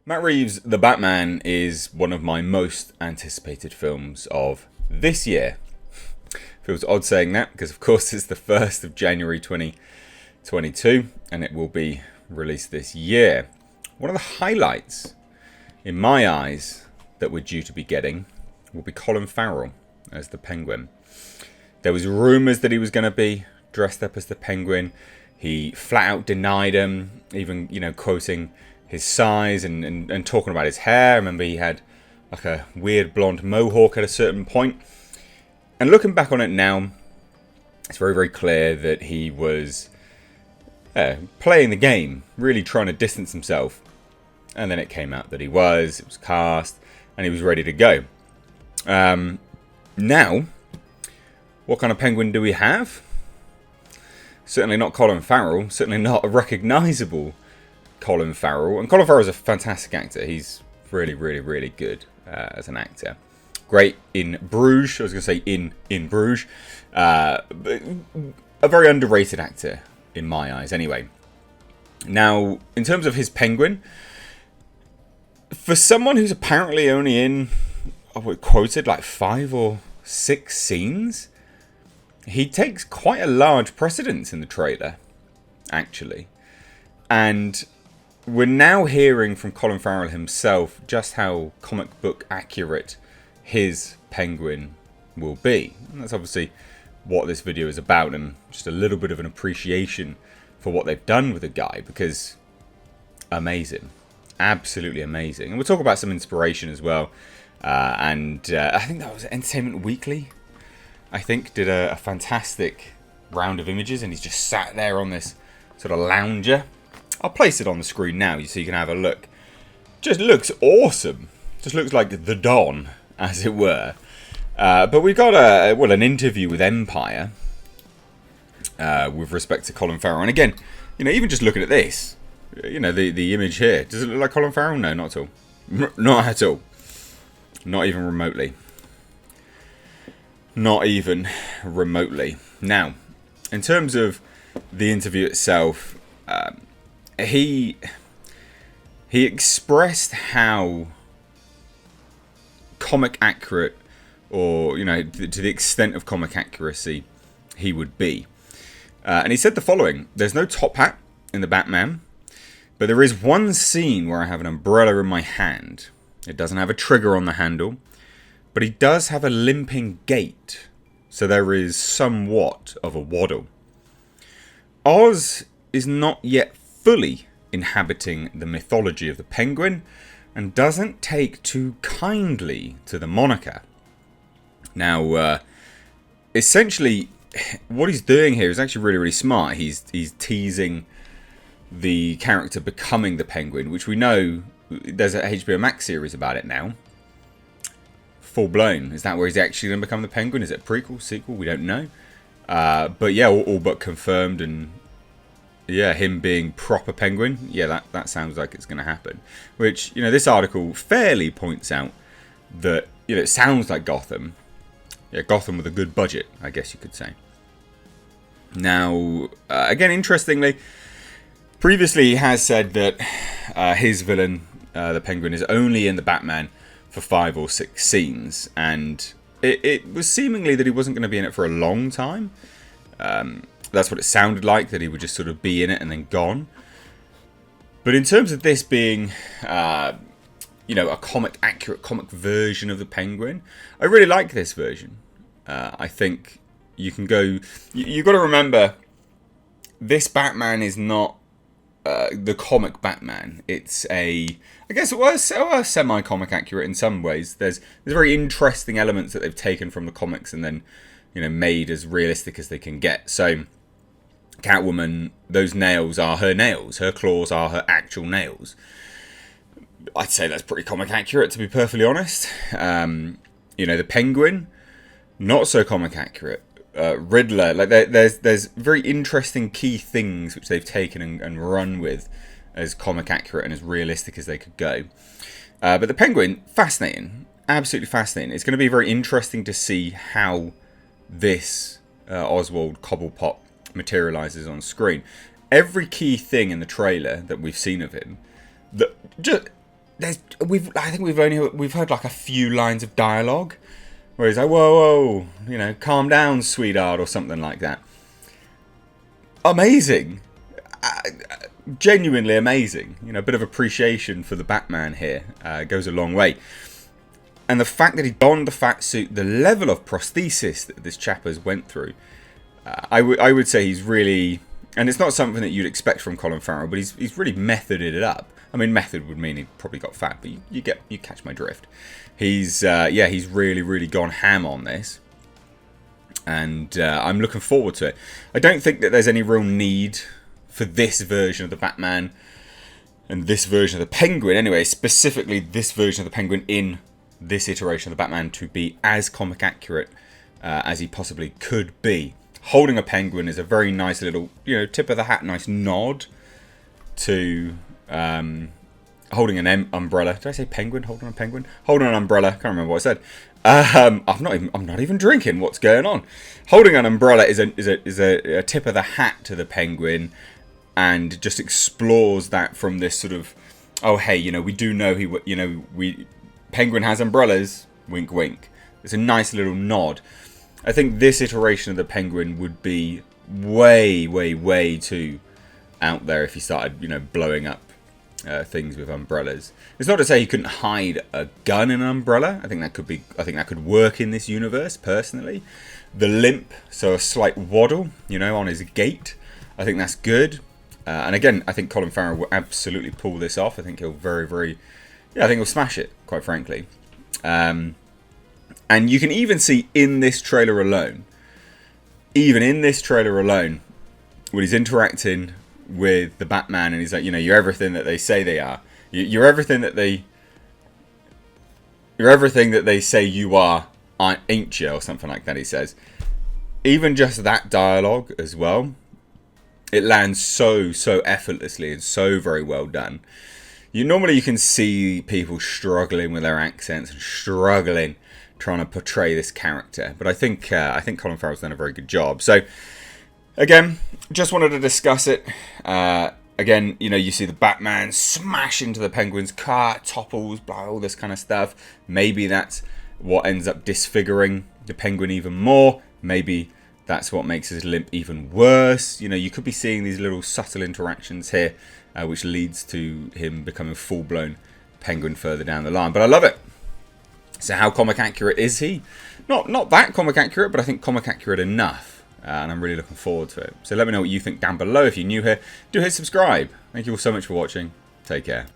Matt Reeves' The Batman is one of my most anticipated films of this year. Feels odd saying that because, of course, it's the 1st of January 2022 and it will be released this year. One of the highlights, in my eyes, that we're due to be getting will be Colin Farrell as the Penguin. There was rumours that he was going to be dressed up as the Penguin. He flat out denied him, even, quoting his size and talking about his hair. I remember he had like a weird blonde mohawk at a certain point. And looking back on it now, it's very, very clear that he was playing the game, really trying to distance himself. And then it came out that it was cast, and he was ready to go. Now, what kind of Penguin do we have? Certainly not Colin Farrell, certainly not a recognisable Colin Farrell. And Colin Farrell is a fantastic actor. He's really, really, really good as an actor. Great in Bruges. I was going to say in Bruges. A very underrated actor in my eyes anyway. Now, in terms of his Penguin, for someone who's apparently only in, quoted, like 5 or 6 scenes, he takes quite a large precedence in the trailer, actually. And we're now hearing from Colin Farrell himself just how comic book accurate his Penguin will be. And that's obviously what this video is about, and just a little bit of an appreciation for what they've done with the guy, because amazing. Absolutely amazing. And we'll talk about some inspiration as well. I think that was Entertainment Weekly, I think, did a fantastic round of images, and he's just sat there on this sort of lounger. I'll place it on the screen now so you can have a look. Just looks awesome. Just looks like the Don, as it were. But we've got an interview with Empire with respect to Colin Farrell. And again, even just looking at this, the image here, does it look like Colin Farrell? No, not at all. Not at all. Not even remotely. Not even remotely. Now, in terms of the interview itself, he expressed how comic accurate, or to the extent of comic accuracy, he would be. And he said the following: "There's no top hat in the Batman, but there is one scene where I have an umbrella in my hand. It doesn't have a trigger on the handle, but he does have a limping gait, so there is somewhat of a waddle. Oz is not yet fully inhabiting the mythology of the Penguin and doesn't take too kindly to the moniker." Now, essentially, what he's doing here is actually really, really smart. He's teasing the character becoming the Penguin, which we know there's a HBO Max series about it now. Full blown. Is that where he's actually going to become the Penguin? Is it a prequel, sequel? We don't know. But yeah, all but confirmed, and yeah, him being proper Penguin. Yeah, that sounds like it's going to happen. Which, this article fairly points out that, it sounds like Gotham. Yeah, Gotham with a good budget, I guess you could say. Now, again, interestingly, previously he has said that his villain, the Penguin, is only in the Batman for 5 or 6 scenes, and it was seemingly that he wasn't going to be in it for a long time. That's what it sounded like, that he would just sort of be in it and then gone. But in terms of this being, a accurate comic version of the Penguin, I really like this version. I think you can go. You've got to remember, this Batman is not the comic Batman. It's a semi-comic accurate in some ways. There's very interesting elements that they've taken from the comics and then made as realistic as they can get. So Catwoman, those nails are her nails. Her claws are her actual nails. I'd say that's pretty comic accurate, to be perfectly honest. The Penguin, not so comic accurate. Riddler, like there's very interesting key things which they've taken and run with as comic accurate and as realistic as they could go. But the Penguin, fascinating, absolutely fascinating. It's going to be very interesting to see how this Oswald Cobblepot materializes on screen. Every key thing in the trailer that we've seen of him, I think we've heard like a few lines of dialogue where he's like, whoa, calm down, sweetheart, or something like that. Amazing. Genuinely amazing. A bit of appreciation for the Batman here goes a long way. And the fact that he donned the fat suit, the level of prosthesis that this chap has went through, I would say he's really, and it's not something that you'd expect from Colin Farrell, but he's really methoded it up. I mean, method would mean he probably got fat, but you catch my drift. He's really gone ham on this, and I'm looking forward to it. I don't think that there's any real need for this version of the Batman and this version of the Penguin, anyway, specifically this version of the Penguin in this iteration of the Batman to be as comic accurate as he possibly could be. Holding a penguin is a very nice little, tip of the hat, nice nod to holding an umbrella. Did I say penguin? Holding a penguin? Holding an umbrella. Can't remember what I said. I'm not even drinking. What's going on? Holding an umbrella is a tip of the hat to the Penguin, and just explores that from this sort of, oh hey, we do know Penguin has umbrellas, wink wink. It's a nice little nod. I think this iteration of the Penguin would be way too out there if he started, blowing up things with umbrellas. It's not to say he couldn't hide a gun in an umbrella. I think that could work in this universe, personally. The limp, so a slight waddle, on his gait. I think that's good. And again, I think Colin Farrell will absolutely pull this off. I think he'll I think he'll smash it, quite frankly. And you can even see in this trailer alone, when he's interacting with the Batman and he's like, you're everything that they say they are. You're everything that they say you are, ain't you? Or something like that, he says. Even just that dialogue as well, it lands so effortlessly and so very well done. Normally you can see people struggling with their accents and struggling trying to portray this character, but I think Colin Farrell's done a very good job. So again, just wanted to discuss it. Again, you see the Batman smash into the Penguin's car, topples, blah, all this kind of stuff. Maybe that's what ends up disfiguring the Penguin even more. Maybe that's what makes his limp even worse. You could be seeing these little subtle interactions here, which leads to him becoming full-blown Penguin further down the line. But I love it. So how comic accurate is he? Not that comic accurate, but I think comic accurate enough. And I'm really looking forward to it. So let me know what you think down below. If you're new here, do hit subscribe. Thank you all so much for watching. Take care.